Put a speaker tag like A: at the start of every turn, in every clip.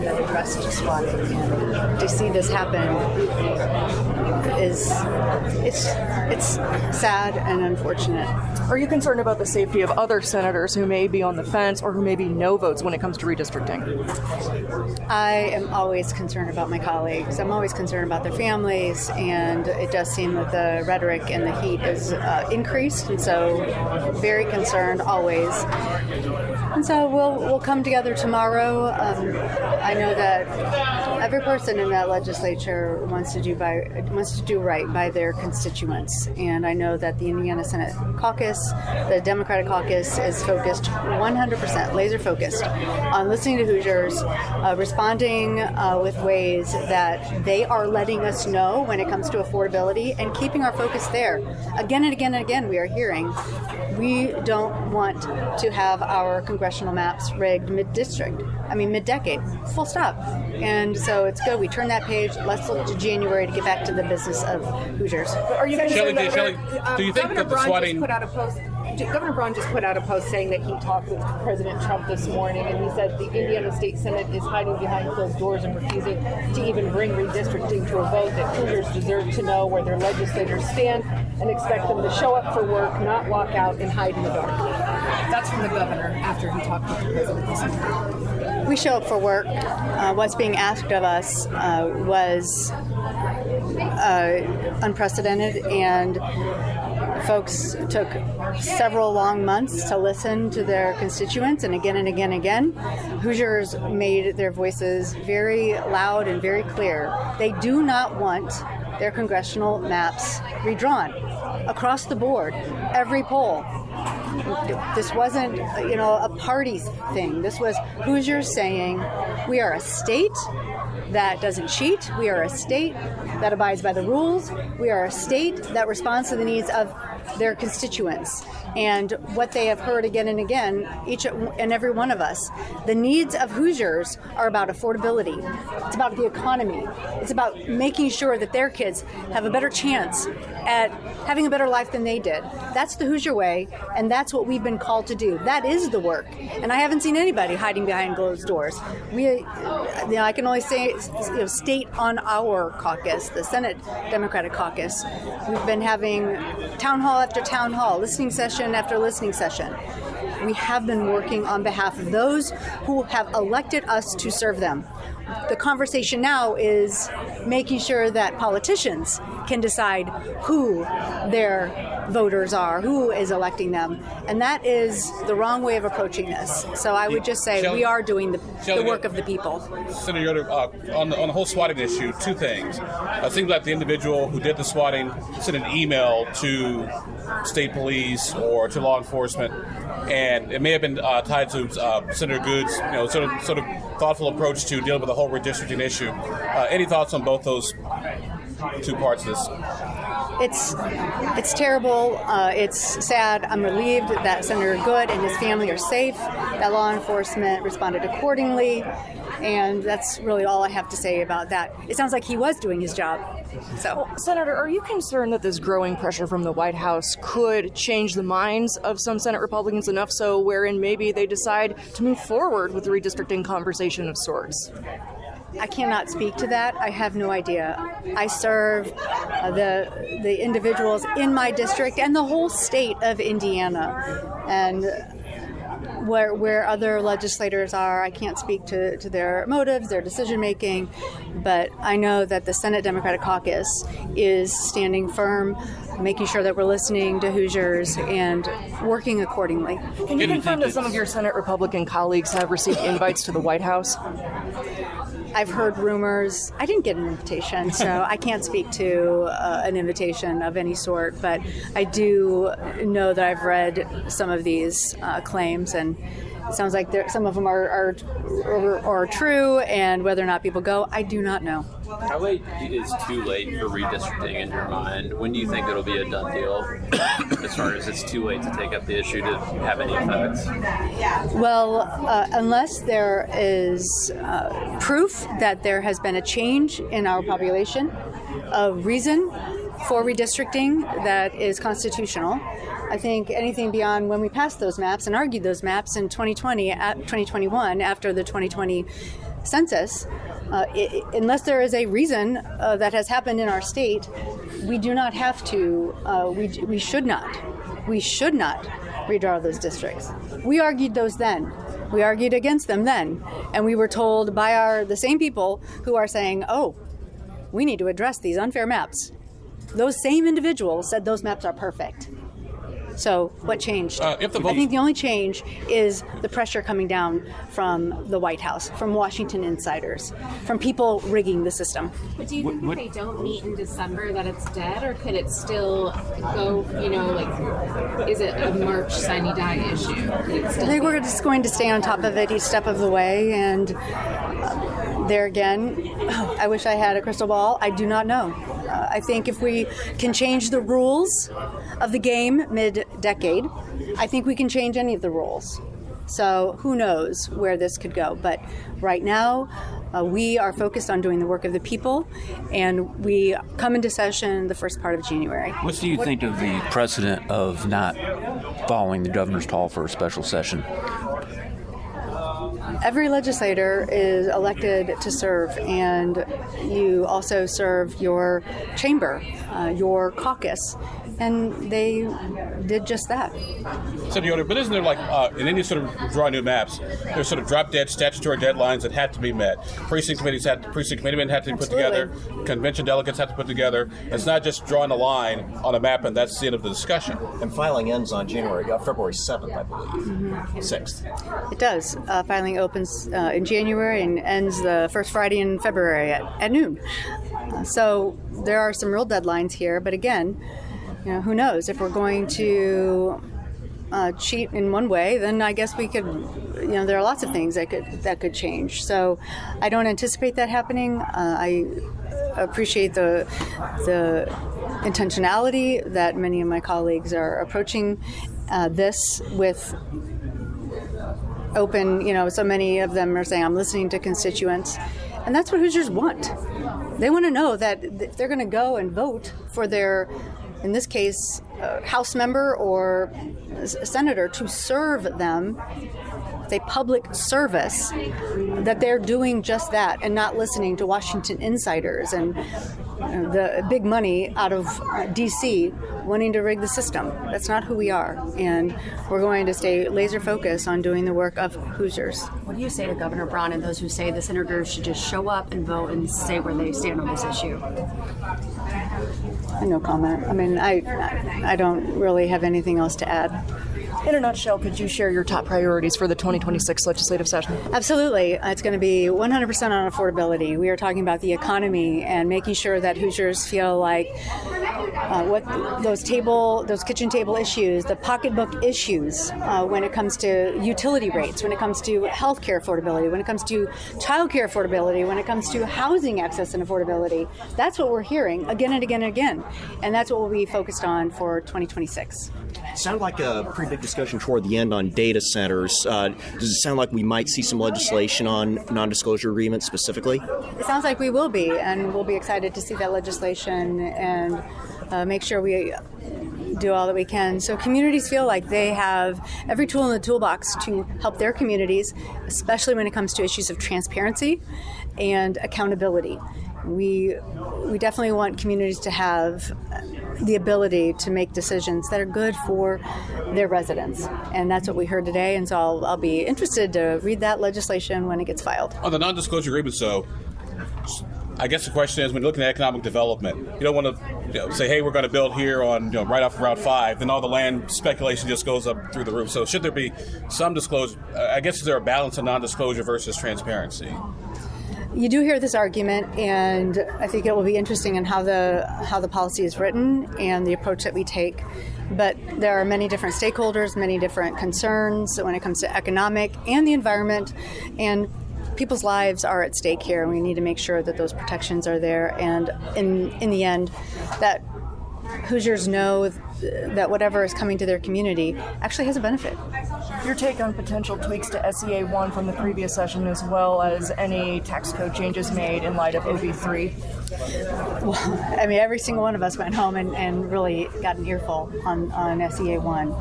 A: that addressed swatting. And to see this happen it's sad and unfortunate.
B: Are you concerned about the safety of other senators who may be on the fence or who may be no votes when it comes to redistricting?
A: I am always concerned about my colleagues. I'm always concerned about their families, and it does seem that the rhetoric and the heat is increased, and so very concerned always. And so we'll come together tomorrow. I know that every person in that legislature wants to do right by their constituents, and I know that the Indiana Senate Caucus, the Democratic Caucus, is focused 100%, laser focused on listening to Hoosiers, responding with ways that they are letting us know when it comes to affordability, and keeping our focus there. Again and again and again, we are hearing we don't want to have our congressional maps rigged mid-decade, full stop. And so it's good. We turn that page. Let's look to January to get back to the business of Hoosiers.
C: Are you concerned
D: Shelli, do you think
C: Governor
D: that the
C: Braun
D: swatting...
C: Governor Braun just put out a post saying that he talked with President Trump this morning, and he said the Indiana State Senate is hiding behind closed doors and refusing to even bring redistricting to a vote, that Hoosiers deserve to know where their legislators stand and expect them to show up for work, not walk out and hide in the dark. That's from the governor after he talked with the president this morning.
A: We show up for work. What's being asked of us was unprecedented, and folks took several long months to listen to their constituents, and again and again and again, Hoosiers made their voices very loud and very clear. They do not want their congressional maps redrawn across the board, every poll. This wasn't, a party thing. This was Hoosiers saying, we are a state that doesn't cheat. We are a state that abides by the rules. We are a state that responds to the needs of their constituents. And what they have heard again and again, each and every one of us, the needs of Hoosiers are about affordability. It's about the economy. It's about making sure that their kids have a better chance at having a better life than they did. That's the Hoosier way, and that's what we've been called to do. That is the work. And I haven't seen anybody hiding behind closed doors. I can only say, state on our caucus, the Senate Democratic Caucus, we've been having town hall after town hall, listening session after listening session. We have been working on behalf of those who have elected us to serve them. The conversation now is making sure that politicians can decide who their voters are, who is electing them. And that is the wrong way of approaching this. So I would just say
D: Shelli,
A: we are doing the work of the people.
D: Senator Yoder, on the whole swatting issue, two things. It seems like the individual who did the swatting sent an email to state police or to law enforcement, and it may have been tied to Senator Good's, sort of thoughtful approach to dealing with the whole redistricting issue. Any thoughts on both those two parts of this?
A: It's terrible. It's sad. I'm relieved that Senator Good and his family are safe, that law enforcement responded accordingly, and that's really all I have to say about that. It sounds like he was doing his job. So,
B: Senator, are you concerned that this growing pressure from the White House could change the minds of some Senate Republicans enough so wherein maybe they decide to move forward with the redistricting conversation of sorts?
A: I cannot speak to that. I have no idea. I serve the individuals in my district and the whole state of Indiana. And where other legislators are, I can't speak to their motives, their decision making, but I know that the Senate Democratic Caucus is standing firm, making sure that we're listening to Hoosiers and working accordingly.
B: Can you confirm that some of your Senate Republican colleagues have received invites to the White House?
A: I've heard rumors. I didn't get an invitation, so I can't speak to an invitation of any sort, but I do know that I've read some of these claims, and it sounds like some of them are true, and whether or not people go, I do not know.
E: How late is too late for redistricting in your mind? When do you think it'll be a done deal as far as it's too late to take up the issue to have any effects?
A: Well, unless there is proof that there has been a change in our population, a reason for redistricting that is constitutional, I think anything beyond when we passed those maps and argued those maps in 2021 after the 2020 census, unless there is a reason that has happened in our state, we do not have to, we should not redraw those districts. We argued those then. We argued against them then. And we were told by the same people who are saying, oh, we need to address these unfair maps. Those same individuals said those maps are perfect. So what changed? I think the only change is the pressure coming down from the White House, from Washington insiders, from people rigging the system.
F: But do you think if they don't meet in December that it's dead, or could it still go, is it a March sine die issue? I
A: think we're just going to stay on top of it each step of the way, and there again, I wish I had a crystal ball. I do not know. I think if we can change the rules of the game mid-decade, I think we can change any of the rules. So who knows where this could go. But right now, we are focused on doing the work of the people, and we come into session the first part of January.
G: What do you think of the precedent of not following the governor's call for a special session?
A: Every legislator is elected to serve, and you also serve your chamber, your caucus, and they did just that.
D: Senator Yoder, but isn't there in any sort of drawing new maps, there's sort of drop-dead statutory deadlines that have to be met. Precinct committeemen have to be put together, convention delegates have to put together. It's not just drawing a line on a map and that's the end of the discussion.
H: And filing ends on February 7th, I believe. 6th.
A: It does. Filing opens in January and ends the first Friday in February at noon. So there are some real deadlines here, but again, who knows? If we're going to cheat in one way, then I guess we could, there are lots of things that could change. So I don't anticipate that happening. I appreciate the intentionality that many of my colleagues are approaching this with open, so many of them are saying, I'm listening to constituents. And that's what Hoosiers want. They want to know that if they're going to go and vote for their, in this case, House member or senator to serve them, a public service, that they're doing just that and not listening to Washington insiders and the big money out of D.C. wanting to rig the system. That's not who we are, and we're going to stay laser focused on doing the work of Hoosiers.
I: What do you say to Governor Braun and those who say the senators should just show up and vote and say where they stand on this issue?
A: No comment. I mean, I don't really have anything else to add.
B: In a nutshell, could you share your top priorities for the 2026 legislative session?
A: Absolutely. It's going to be 100% on affordability. We are talking about the economy and making sure that Hoosiers feel like what those kitchen table issues, the pocketbook issues, when it comes to utility rates, when it comes to healthcare affordability, when it comes to childcare affordability, when it comes to housing access and affordability. That's what we're hearing again and again and again. And that's what we'll be focused on for 2026.
H: It sounded like a pretty big discussion toward the end on data centers. Does it sound like we might see some legislation on non-disclosure agreements specifically?
A: It sounds like we will be, and we'll be excited to see that legislation and make sure we do all that we can. So communities feel like they have every tool in the toolbox to help their communities, especially when it comes to issues of transparency and accountability. We definitely want communities to have the ability to make decisions that are good for their residents. And that's what we heard today. And so I'll be interested to read that legislation when it gets filed.
D: On the non-disclosure agreements, though, I guess the question is, when you're looking at economic development, you don't want to say, hey, we're going to build here on right off Route 5, then all the land speculation just goes up through the roof. So should there be some disclosure? I guess is there a balance of non-disclosure versus transparency?
A: You do hear this argument, and I think it will be interesting in how the policy is written and the approach that we take. But there are many different stakeholders, many different concerns when it comes to economic and the environment, and people's lives are at stake here. We need to make sure that those protections are there, and in the end, that Hoosiers know that whatever is coming to their community actually has a benefit.
B: Your take on potential tweaks to SEA 1 from the previous session, as well as any tax code changes made in light of OB3?
A: Well, I mean, every single one of us went home and really got an earful on SEA 1.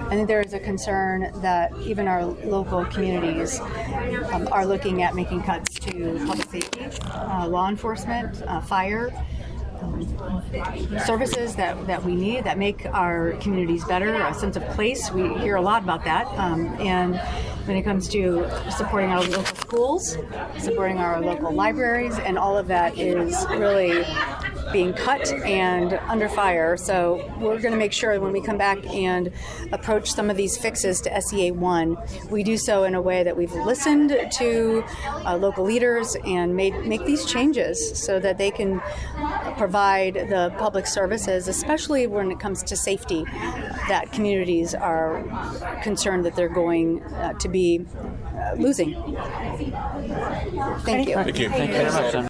A: I think there is a concern that even our local communities are looking at making cuts to public safety, law enforcement, fire, services that we need that make our communities better, a sense of place. We hear a lot about that. And when it comes to supporting our local schools, supporting our local libraries, and all of that is really being cut and under fire. So we're going to make sure when we come back and approach some of these fixes to SEA 1, we do so in a way that we've listened to local leaders and make these changes so that they can provide the public services, especially when it comes to safety, that communities are concerned that they're going to be losing. Thank you.
D: Thank you.
G: Thank you very much.